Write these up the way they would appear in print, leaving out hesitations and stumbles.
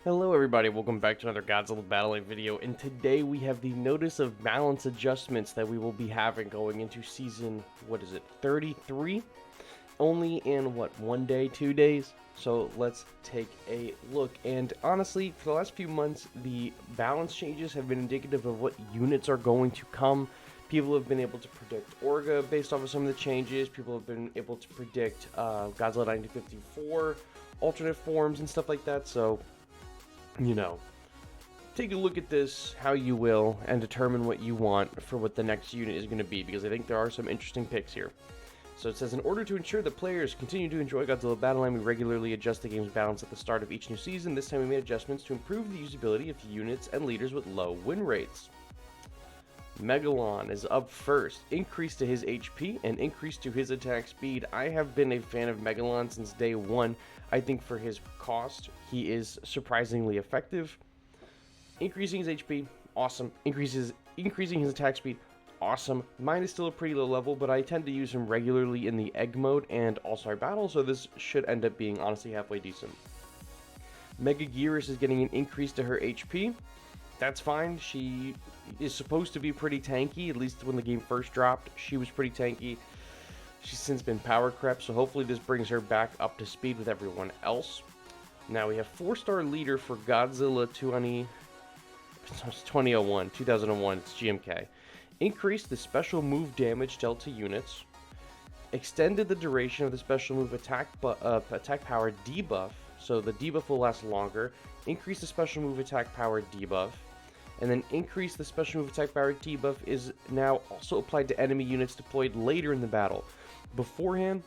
Hello everybody, welcome back to another Godzilla Battling video, and today we have the notice of balance adjustments that we will be having going into season, 33? Only in, one day, 2 days? So let's take a look, and honestly, for the last few months, the balance changes have been indicative of what units are going to come. People have been able to predict Orga based off of some of the changes. People have been able to predict Godzilla 1954, alternate forms, and stuff like that, so take a look at this how you will and determine what you want for what the next unit is going to be, because I think there are some interesting picks here. So it says, in order to ensure that players continue to enjoy Godzilla Battleline, we regularly adjust the game's balance at the start of each new season. This time we made adjustments to improve the usability of units and leaders with low win rates. Megalon is up first. Increase to his HP and increase to his attack speed. I have been a fan of Megalon since day one. I think for his cost, he is surprisingly effective. Increasing his HP, awesome. Increasing his attack speed, awesome. Mine is still a pretty low level, but I tend to use him regularly in the egg mode and all-star battle, so this should end up being honestly halfway decent. Mecha-Godzilla is getting an increase to her HP. That's fine. She is supposed to be pretty tanky, at least when the game first dropped. She was pretty tanky. She's since been power crept, so hopefully this brings her back up to speed with everyone else. Now we have 4-star leader for Godzilla 2001, it's GMK. Increased the special move damage dealt to units. Extended the duration of the special move attack power debuff, so the debuff will last longer. Increase the special move attack power debuff. And then increase the special move attack power debuff is now also applied to enemy units deployed later in the battle. Beforehand,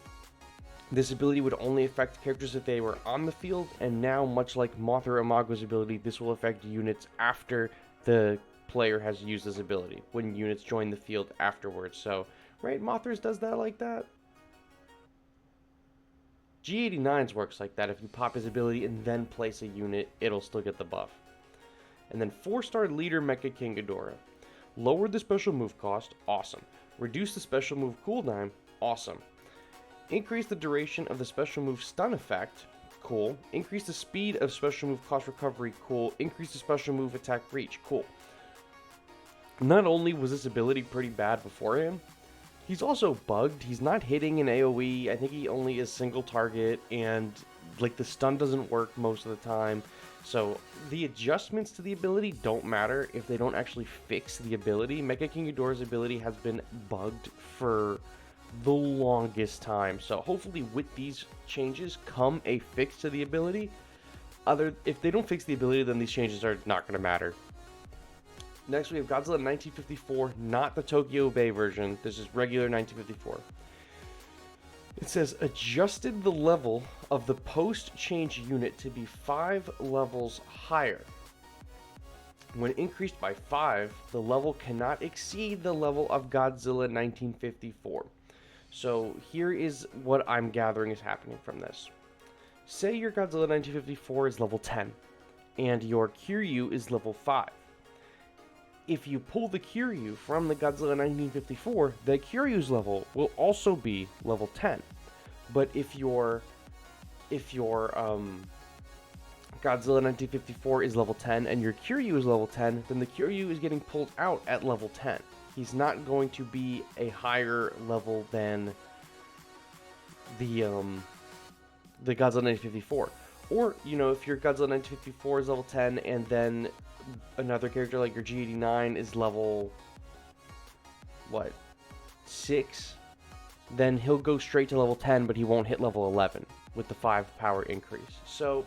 this ability would only affect characters if they were on the field, and now, much like Mothra Imago's ability, this will affect units after the player has used this ability, when units join the field afterwards. So, right, Mothra's does that like that? G89's works like that. If you pop his ability and then place a unit, it'll still get the buff. And then 4-star leader Mecha Godzilla. Lower the special move cost, awesome. Reduce the special move cooldown, awesome. Increase the duration of the special move stun effect, cool. Increase the speed of special move cost recovery, cool. Increase the special move attack reach, cool. Not only was this ability pretty bad beforehand, he's also bugged. He's not hitting an AoE. I think he only is single target, and like the stun doesn't work most of the time. So the adjustments to the ability don't matter if they don't actually fix the ability. Mecha Godzilla's ability has been bugged for the longest time. So hopefully with these changes come a fix to the ability. If they don't fix the ability, then these changes are not going to matter. Next we have Godzilla 1954, not the Tokyo Bay version. This is regular 1954. It says, adjusted the level of the post-change unit to be 5 levels higher. When increased by 5, the level cannot exceed the level of Godzilla 1954. So here is what I'm gathering is happening from this. Say your Godzilla 1954 is level 10, and your Kiryu is level 5. If you pull the Kiryu from the Godzilla 1954, the Kiryu's level will also be level 10. But if your Godzilla 1954 is level 10 and your Kiryu is level 10, then the Kiryu is getting pulled out at level 10. He's not going to be a higher level than the Godzilla 1954. Or, if your Godzilla 1954 is level 10 and then another character like your G89 is level 6, then he'll go straight to level 10, but he won't hit level 11 with the 5 power increase. So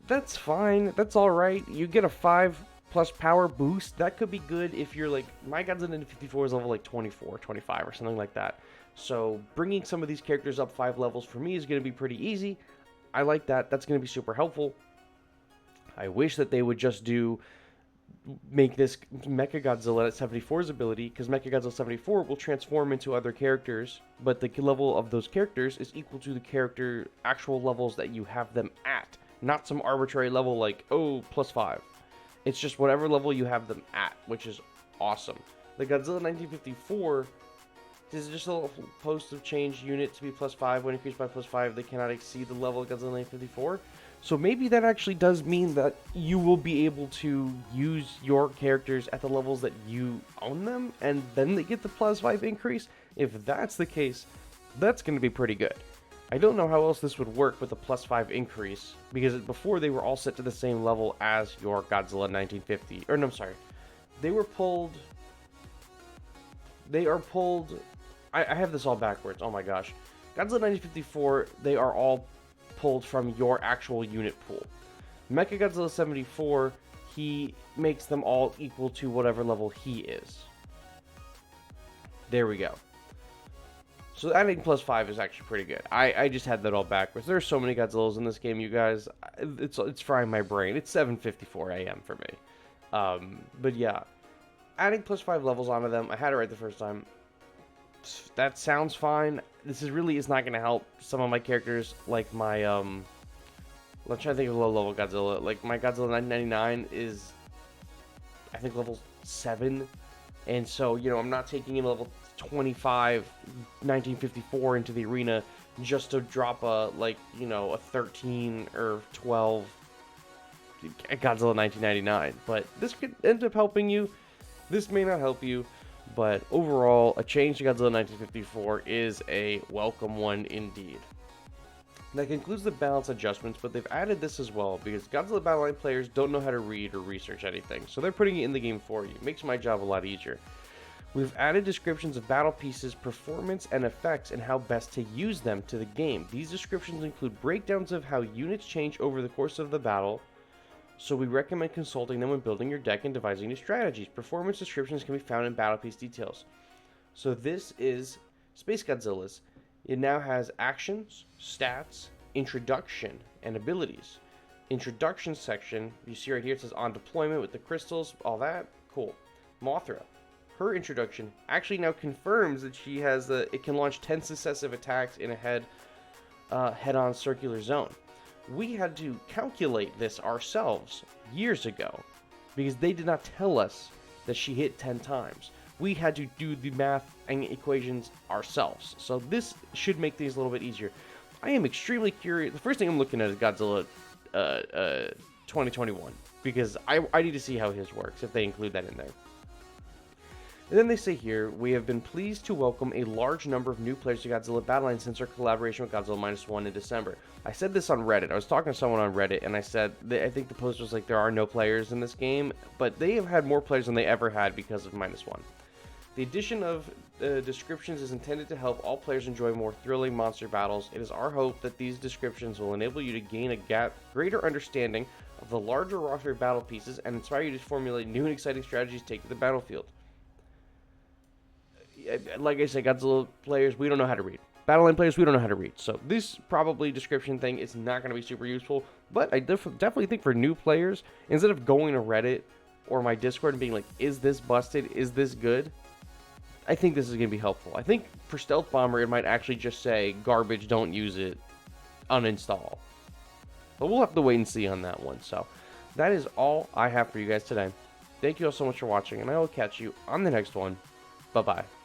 that's fine. That's all right. You get a 5 plus power boost. That could be good if you're like, my Godzilla 54 is level 24, 25 or something like that. So bringing some of these characters up 5 levels for me is going to be pretty easy. I like that. That's going to be super helpful. I wish that they would just make this Mecha-Godzilla at 74's ability, because Mecha-Godzilla 74 will transform into other characters, but the level of those characters is equal to the character actual levels that you have them at, not some arbitrary level like, plus 5. It's just whatever level you have them at, which is awesome. The Godzilla 1954 is just a little post of change unit to be plus 5. When increased by plus 5, they cannot exceed the level of Godzilla 1954. So maybe that actually does mean that you will be able to use your characters at the levels that you own them, and then they get the +5 increase. If that's the case, that's going to be pretty good. I don't know how else this would work with a +5 increase, because before they were all set to the same level as your Godzilla 1950. Or no, I'm sorry. They are pulled... I have this all backwards. Oh my gosh. Godzilla 1954, they are all pulled from your actual unit pool. Mecha-Godzilla 74, he makes them all equal to whatever level he is. There we go. So adding +5 is actually pretty good. I just had that all backwards. There are so many Godzillas in this game, you guys. It's frying my brain. It's 7:54 a.m. for me. But yeah, adding +5 levels onto them, I had it right the first time. That sounds fine. This really is not going to help some of my characters, like my, let's try to think of a low-level Godzilla. Like, my Godzilla 1999 is, I think, level 7. And so, you know, I'm not taking in level 25 1954 into the arena just to drop a, like, you know, a 13 or 12 Godzilla 1999. But this could end up helping you. This may not help you. But overall, a change to Godzilla 1954 is a welcome one indeed. That concludes the balance adjustments, but they've added this as well, because Godzilla Battleline players don't know how to read or research anything, so they're putting it in the game for you. It makes my job a lot easier. We've added descriptions of battle pieces, performance, and effects, and how best to use them to the game. These descriptions include breakdowns of how units change over the course of the battle, so we recommend consulting them when building your deck and devising new strategies. Performance descriptions can be found in battle piece details. So this is Space Godzilla's. It now has actions, stats, introduction, and abilities. Introduction section, you see right here, it says on deployment with the crystals, all that, cool. Mothra, her introduction actually now confirms that she has it can launch 10 successive attacks in a head-on circular zone. We had to calculate this ourselves years ago because they did not tell us that she hit 10 times. We had to do the math and equations ourselves. So this should make things a little bit easier. I am extremely curious. The first thing I'm looking at is Godzilla 2021 because I need to see how his works, if they include that in there. And then they say here, we have been pleased to welcome a large number of new players to Godzilla Battleline since our collaboration with Godzilla -1 in December. I said this on Reddit. I was talking to someone on Reddit, and I said, I think the post was like, there are no players in this game, but they have had more players than they ever had because of -1. The addition of descriptions is intended to help all players enjoy more thrilling monster battles. It is our hope that these descriptions will enable you to gain a greater understanding of the larger roster of battle pieces and inspire you to formulate new and exciting strategies to take to the battlefield. Like I said, Godzilla players, we don't know how to read. Battleline players, we don't know how to read. So this probably description thing is not going to be super useful. But I definitely think for new players, instead of going to Reddit or my Discord and being like, is this busted? Is this good? I think this is going to be helpful. I think for Stealth Bomber, it might actually just say, garbage, don't use it, uninstall. But we'll have to wait and see on that one. So that is all I have for you guys today. Thank you all so much for watching, and I will catch you on the next one. Bye-bye.